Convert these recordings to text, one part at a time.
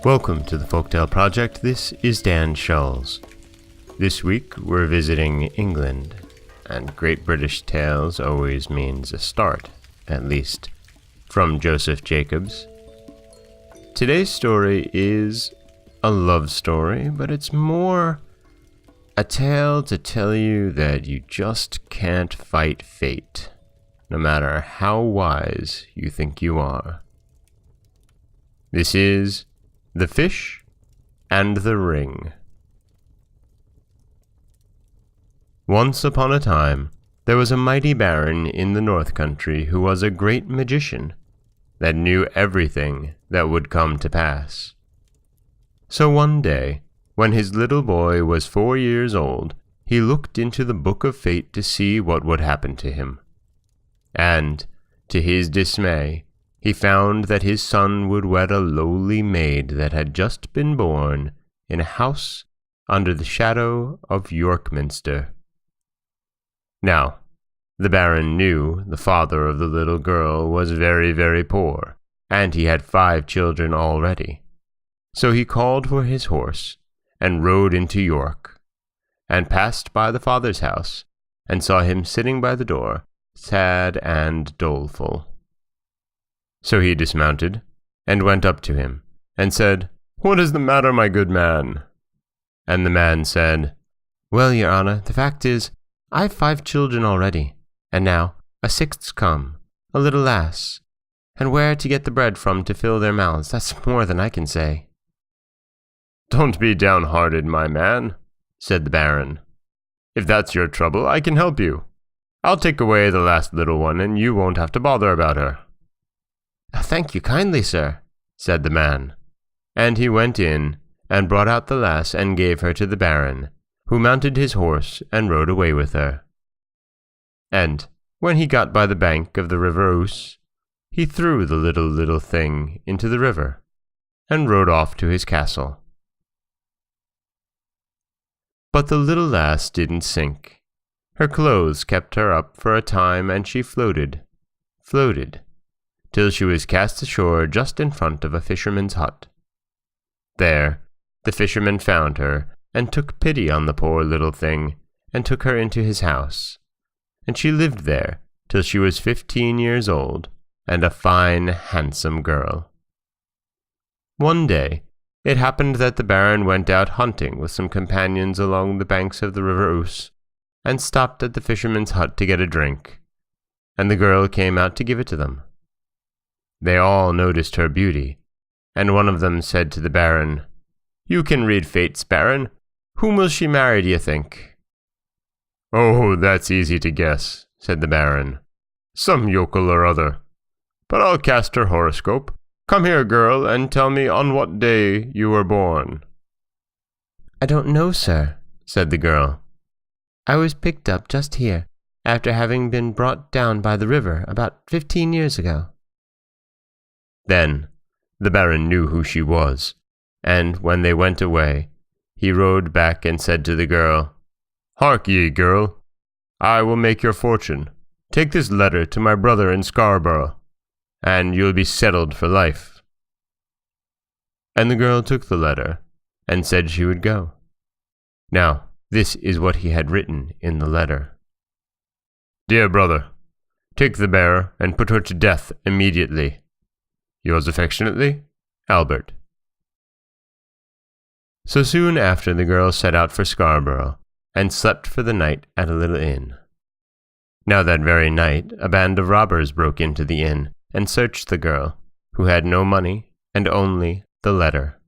Welcome to the Folktale Project. This is Dan Schulz. This week we're visiting England, and Great British Tales always means a start, at least, from Joseph Jacobs. Today's story is a love story, but it's more a tale to tell you that you just can't fight fate, no matter how wise you think you are. This is The Fish and the Ring. Once upon a time, there was a mighty baron in the North Countrie who was a great magician that knew everything that would come to pass. So one day, when his little boy was 4 years old, he looked into the book of fate to see what would happen to him. And, to his dismay, he found that his son would wed a lowly maid that had just been born in a house under the shadow of York Minster. Now, the baron knew the father of the little girl was very, very poor, and he had 5 children already. So he called for his horse, and rode into York, and passed by the father's house, and saw him sitting by the door, sad and doleful. So he dismounted, and went up to him, and said, "What is the matter, my good man?" And the man said, "Well, your honour, the fact is, I've 5 children already, and now a 6th's come, a little lass, and where to get the bread from to fill their mouths, that's more than I can say." "Don't be downhearted, my man," said the baron. "If that's your trouble, I can help you. I'll take away the last little one, and you won't have to bother about her." "Thank you kindly, sir," said the man. And he went in, and brought out the lass, and gave her to the baron, who mounted his horse, and rode away with her. And, when he got by the bank of the river Ouse, he threw the little thing into the river, and rode off to his castle. But the little lass didn't sink. Her clothes kept her up for a time, and she floated, till she was cast ashore just in front of a fisherman's hut. There, the fisherman found her, and took pity on the poor little thing, and took her into his house. And she lived there till she was 15 years old, and a fine, handsome girl. One day, it happened that the baron went out hunting with some companions along the banks of the river Ouse, and stopped at the fisherman's hut to get a drink, and the girl came out to give it to them. They all noticed her beauty, and one of them said to the baron, "You can read fates, baron. Whom will she marry, d'ye think?" "Oh, that's easy to guess," said the baron. "Some yokel or other. But I'll cast her horoscope. Come here, girl, and tell me on what day you were born." "I don't know, sir," said the girl. "I was picked up just here, after having been brought down by the river about 15 years ago. Then the baron knew who she was, and when they went away, he rode back and said to the girl, "Hark ye, girl, I will make your fortune. Take this letter to my brother in Scarborough, and you'll be settled for life." And the girl took the letter, and said she would go. Now, this is what he had written in the letter. "Dear brother, take the bearer and put her to death immediately. Yours affectionately, Albert." So soon after the girl set out for Scarborough, and slept for the night at a little inn. Now that very night a band of robbers broke into the inn, and searched the girl, who had no money, and only the letter.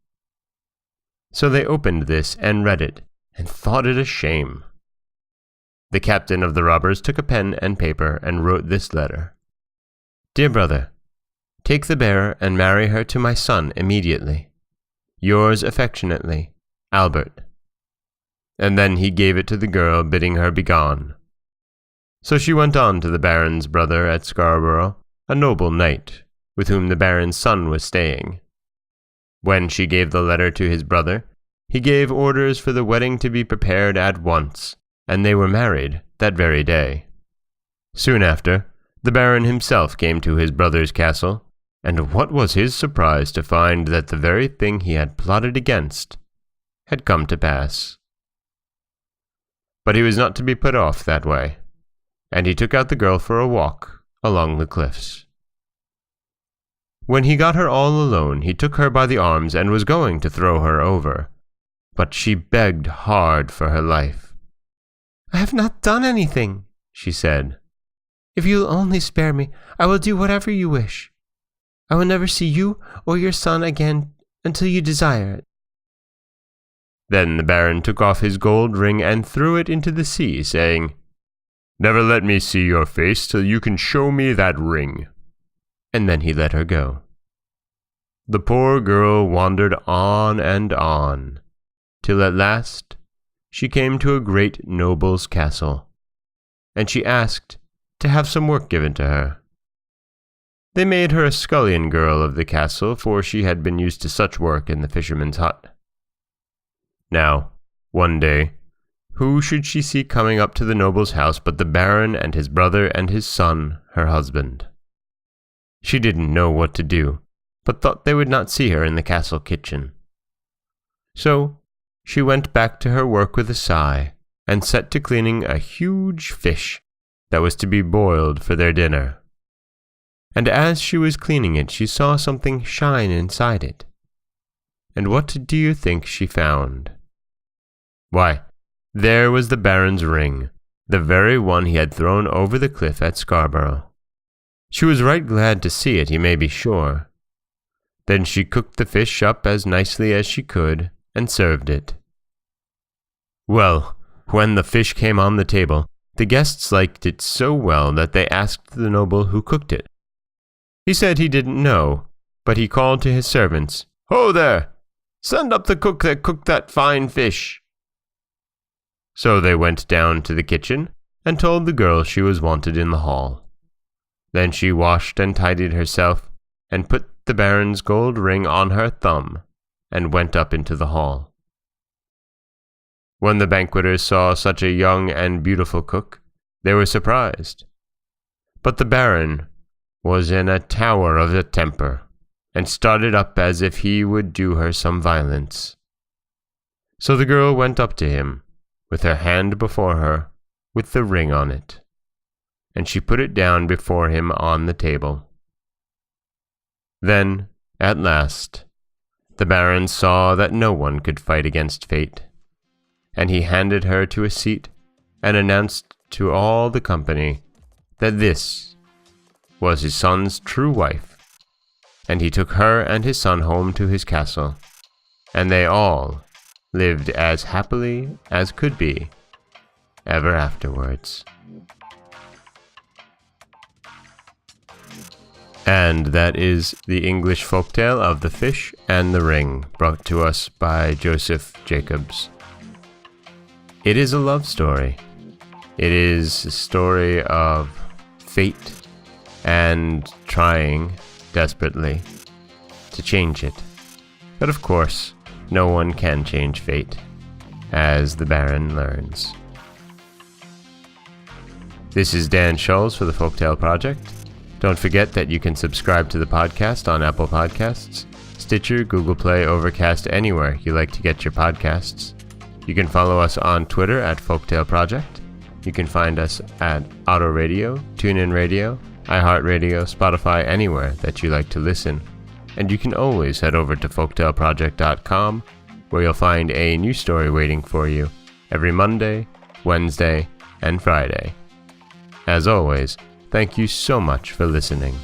So they opened this, and read it, and thought it a shame. The captain of the robbers took a pen and paper, and wrote this letter. "Dear brother, take the bearer and marry her to my son immediately. Yours affectionately, Albert." And then he gave it to the girl, bidding her begone. So she went on to the baron's brother at Scarborough, a noble knight, with whom the baron's son was staying. When she gave the letter to his brother, he gave orders for the wedding to be prepared at once, and they were married that very day. Soon after, the baron himself came to his brother's castle, And what was his surprise to find that the very thing he had plotted against had come to pass. But he was not to be put off that way, and he took out the girl for a walk along the cliffs. When he got her all alone, he took her by the arms and was going to throw her over, but she begged hard for her life. "I have not done anything," she said. "If you will only spare me, I will do whatever you wish. I will never see you or your son again until you desire it." Then the Baron took off his gold ring and threw it into the sea, saying, "Never let me see your face till you can show me that ring." And then he let her go. The poor girl wandered on, till at last she came to a great noble's castle, and she asked to have some work given to her. They made her a scullion girl of the castle, for she had been used to such work in the fisherman's hut. Now, one day, who should she see coming up to the noble's house but the Baron and his brother and his son, her husband. She didn't know what to do, but thought they would not see her in the castle kitchen. So she went back to her work with a sigh, and set to cleaning a huge fish that was to be boiled for their dinner. And as she was cleaning it, she saw something shine inside it. And what do you think she found? Why, there was the Baron's ring, the very one he had thrown over the cliff at Scarborough. She was right glad to see it, you may be sure. Then she cooked the fish up as nicely as she could, and served it. Well, when the fish came on the table, the guests liked it so well that they asked the noble who cooked it. He said he didn't know, but he called to his servants, "Ho there! Send up the cook that cooked that fine fish." So they went down to the kitchen, and told the girl she was wanted in the hall. Then she washed and tidied herself, and put the Baron's gold ring on her thumb, and went up into the hall. When the banqueters saw such a young and beautiful cook, they were surprised. But the Baron was in a tower of a temper, and started up as if he would do her some violence. So the girl went up to him, with her hand before her, with the ring on it, and she put it down before him on the table. Then, at last, the Baron saw that no one could fight against fate, and he handed her to a seat and announced to all the company that this was his son's true wife, and he took her and his son home to his castle, and they all lived as happily as could be ever afterwards. And that is the English folktale of the Fish and the Ring, brought to us by Joseph Jacobs. It is a love story. It is a story of fate and trying desperately to change it. But of course, no one can change fate, as the Baron learns. This is Dan Schulz for the Folktale Project. Don't forget that you can subscribe to the podcast on Apple Podcasts, Stitcher, Google Play, Overcast, anywhere you like to get your podcasts. You can follow us on Twitter at Folktale Project. You can find us at Auto Radio, TuneIn Radio, iHeartRadio, Spotify, anywhere that you like to listen. And you can always head over to folktaleproject.com, where you'll find a new story waiting for you every Monday, Wednesday, and Friday. As always, thank you so much for listening.